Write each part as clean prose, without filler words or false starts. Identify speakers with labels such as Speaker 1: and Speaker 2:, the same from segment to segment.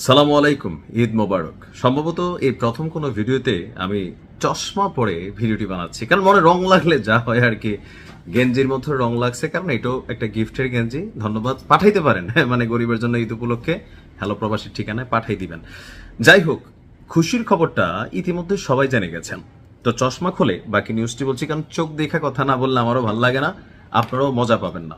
Speaker 1: সালামু আলাইকুম, ঈদ মোবারক। সম্ভবত এই প্রথম কোনো ভিডিওতে আমি চশমা পরে ভিডিওটি বানাচ্ছি, কারণ মনে রং লাগলে যা হয় আর কি। গেঞ্জির মধ্যে রং লাগছে, কারণ এটাও একটা গিফটের গেঞ্জি। ধন্যবাদ, পাঠাইতে পারেন। মানে গরিবের জন্য ঈদ উপলক্ষে হ্যালো প্রবাসীর ঠিকানায় পাঠাই দিবেন। যাই হোক, খুশির খবরটা ইতিমধ্যে সবাই জেনে গেছেন। তো চশমা খুলে বাকি নিউজটি বলছি, কারণ চোখ দেখা কথা না বললে আমারও ভালো লাগে না, আপনারাও মজা পাবেন না।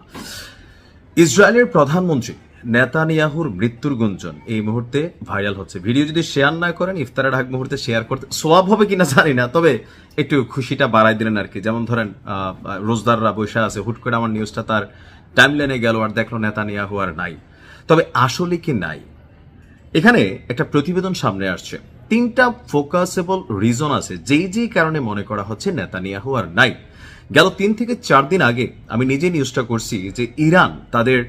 Speaker 1: ইসরায়েলের প্রধানমন্ত্রী নেতানিয়াহুর মৃত্যুর গুঞ্জন এই মুহূর্তে ভাইরাল হচ্ছে। ভিডিও যদি শেয়ার না করেন, ইফতারের আগ মুহূর্তে শেয়ার করতে সোয়াব হবে কিনা জানি না, তবে একটু খুশিটা বাড়াই দিলেন আর কি। যেমন ধরেন রোজদাররা বৈশা আছে, হুট করে আমার নিউজটা তার টাইমলাইনে গেল আর দেখলো নেতানিয়াহু আর নাই। তবে আসলে কি নাই, এখানে একটা প্রতিবেদন সামনে আসছে। 3টা ফোকাসেবল রিজন আছে যেই কারণে মনে করা হচ্ছে নেতানিয়াহু আর নাই। গেল 3 থেকে 4 দিন আগে আমি নিজে নিউজটা করছি যে ইরান তাদের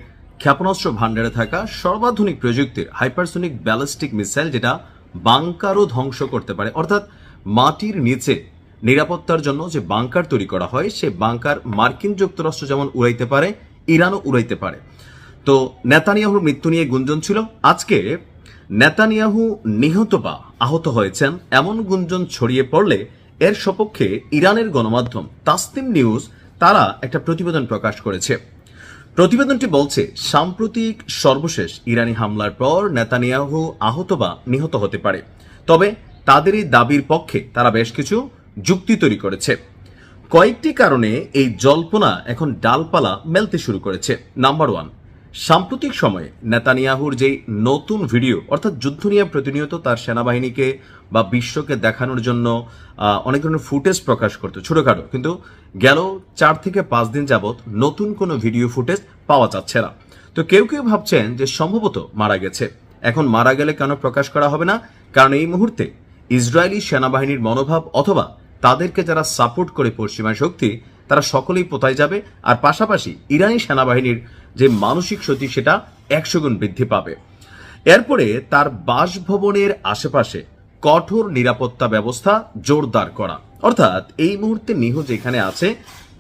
Speaker 1: ক্ষেপণাস্ত্র ভান্ডারে থাকা সর্বাধুনিক প্রযুক্তির হাইপারসোনিক ব্যালিস্টিক মিসাইল, যেটা বাংকারও ধ্বংস করতে পারে, অর্থাৎ মাটির নিচে নিরাপত্তার জন্য যে বাংকার তৈরি করা হয়, সে বাংকার মার্কিন যুক্তরাষ্ট্র যেমন উড়াইতে পারে, ইরানও উড়াইতে পারে। তো নেতানিয়াহুর মৃত্যু নিয়ে গুঞ্জন ছিল। আজকে নেতানিয়াহু নিহত বা আহত হয়েছেন এমন গুঞ্জন ছড়িয়ে পড়লে এর সপক্ষে ইরানের গণমাধ্যম তাসনিম নিউজ তারা একটা প্রতিবেদন প্রকাশ করেছে। প্রতিবেদনটি বলছে, সাম্প্রতিক সর্বশেষ ইরানি হামলার পর নেতানিয়াহু আহত বা নিহত হতে পারে, তবে তাদের এই দাবির পক্ষে তারা বেশ কিছু যুক্তি তৈরি করেছে। কয়েকটি কারণে এই জল্পনা এখন ডালপালা মেলতে শুরু করেছে। নাম্বার 1, সাম্প্রতিক সময়ে নেতানিয়াহুর যে নতুন ভিডিও, অর্থাৎ যুদ্ধ নিয়ে প্রতিনিয়ত তার সেনাবাহিনীকে বা বিশ্বকে দেখানোর জন্য অনেক ধরনের ফুটেজ প্রকাশ করতো ছোটখাটো, কিন্তু গেল 4 থেকে 5 দিন যাবৎ নতুন কোনো ভিডিও ফুটেজ পাওয়া যাচ্ছে না। তো কেউ কেউ ভাবছেন যে সম্ভবত মারা গেছে। এখন মারা গেলে কেন প্রকাশ করা হবে না? কারণ এই মুহূর্তে ইসরায়েলি সেনাবাহিনীর মনোভাব অথবা তাদেরকে যারা সাপোর্ট করে পশ্চিমা শক্তি, তারা সকলেই পোতায় যাবে, আর পাশাপাশি ইরানি সেনাবাহিনীর যে মানসিক ক্ষতি সেটা 100 গুণ বৃদ্ধি পাবে। এরপরে তার বাসভবনের আশেপাশে কঠোর নিরাপত্তা ব্যবস্থা জোরদার করা, অর্থাৎ এই মুহূর্তে নিহত যেখানে আছে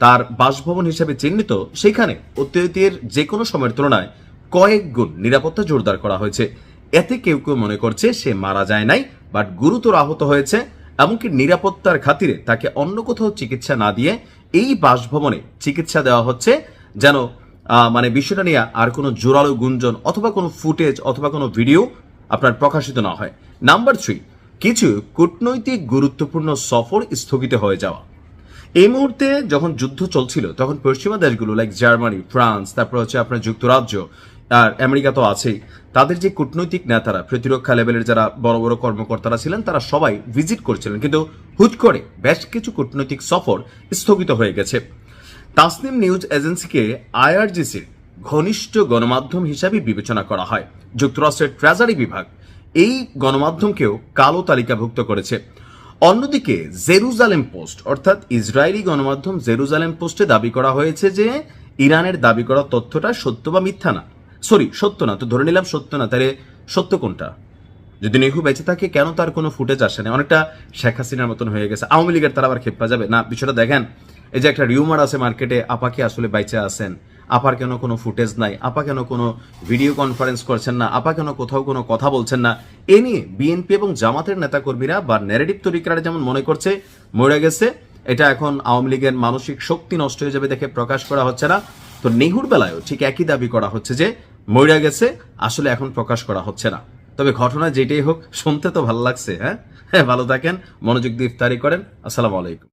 Speaker 1: তার বাসভবন হিসেবে চিহ্নিত, সেখানে অতীতের যে কোনো সময়ের তুলনায় কয়েক গুণ নিরাপত্তা জোরদার করা হয়েছে। এতে কেউ কেউ মনে করছে সে মারা যায় নাই, বাট গুরুতর আহত হয়েছে। এমনকি নিরাপত্তার খাতিরে তাকে অন্য কোথাও চিকিৎসা না দিয়ে এই বাসভবনে চিকিৎসা দেওয়া হচ্ছে, যেন মানে বিষয়টা নিয়ে আর কোনো জোরালো গুঞ্জন অথবা কোনো ফুটেজ অথবা কোনো ভিডিও আপনার প্রকাশিত না হয়। নাম্বার 3, কিছু কূটনৈতিক গুরুত্বপূর্ণ সফর স্থগিত হয়ে যাওয়া। এই মুহূর্তে যখন যুদ্ধ চলছিল তখন পশ্চিমা দেশগুলো লাইক জার্মানি, ফ্রান্স, তারপর হচ্ছে আপনার যুক্তরাজ্য আর আমেরিকা তো আছেই, তাদের যে কূটনৈতিক নেতারা, প্রতিরক্ষা লেভেলের যারা বড় বড় কর্মকর্তারা ছিলেন, তারা সবাই ভিজিট করছিলেন, কিন্তু হুট করে বেশ কিছু কূটনৈতিক সফর স্থগিত হয়ে গেছে। তাসনিম নিউজ এজেন্সিকে আইআরজিসির ঘনিষ্ঠ গণমাধ্যম হিসাবে বিবেচনা করা হয়। যুক্তরাষ্ট্রের ট্রেজারি বিভাগ এই গণমাধ্যমকেও কালো তালিকাভুক্ত করেছে। অন্যদিকে জেরুজালেম পোস্ট, অর্থাৎ ইসরায়েলি গণমাধ্যম জেরুজালেম পোস্টে দাবি করা হয়েছে যে ইরানের দাবি করা তথ্যটা সত্য বা মিথ্যা না। সত্য না, তো ধরে নিলাম সত্য না, তাহলে সত্য কোনটা? যদি নেহু বেঁচে থাকে কেন তার কোনো ফুটেজ আসে না? অনেকটা শেখ হাসিনার মতন হয়ে গেছে। আওয়ামী লীগের তারা আবার খেপা যাবে না। বিষয়টা দেখেন, এই যে একটা রিউমার আছে মার্কেটে, আপা কি আসলে বাইচে আছেন? আপার কেন কোনো ফুটেজ নাই? আপা কেন কোনো ভিডিও কনফারেন্স করছেন না? আপা কেন কোথাও কোনো কথা বলছেন না? এ নিয়ে বিএনপি এবং জামাতের নেতাকর্মীরা বা ন্যারেটিভ তৈরিকারা যেমন মনে করছে মরে গেছে, এটা এখন আওয়ামী লীগের মানসিক শক্তি নষ্ট হয়ে যাবে দেখে প্রকাশ করা হচ্ছে না। তো নেহুর বেলায়ও ঠিক একই দাবি করা হচ্ছে যে মরে গেছে, আসলে এখন প্রকাশ করা হচ্ছে না। তবে ঘটনা যেটাই হোক, শুনতে তো ভালো লাগছে। হ্যাঁ, ভালো থাকেন, মনোযোগ দিয়ে ইফতারি করেন। আসসালামু আলাইকুম।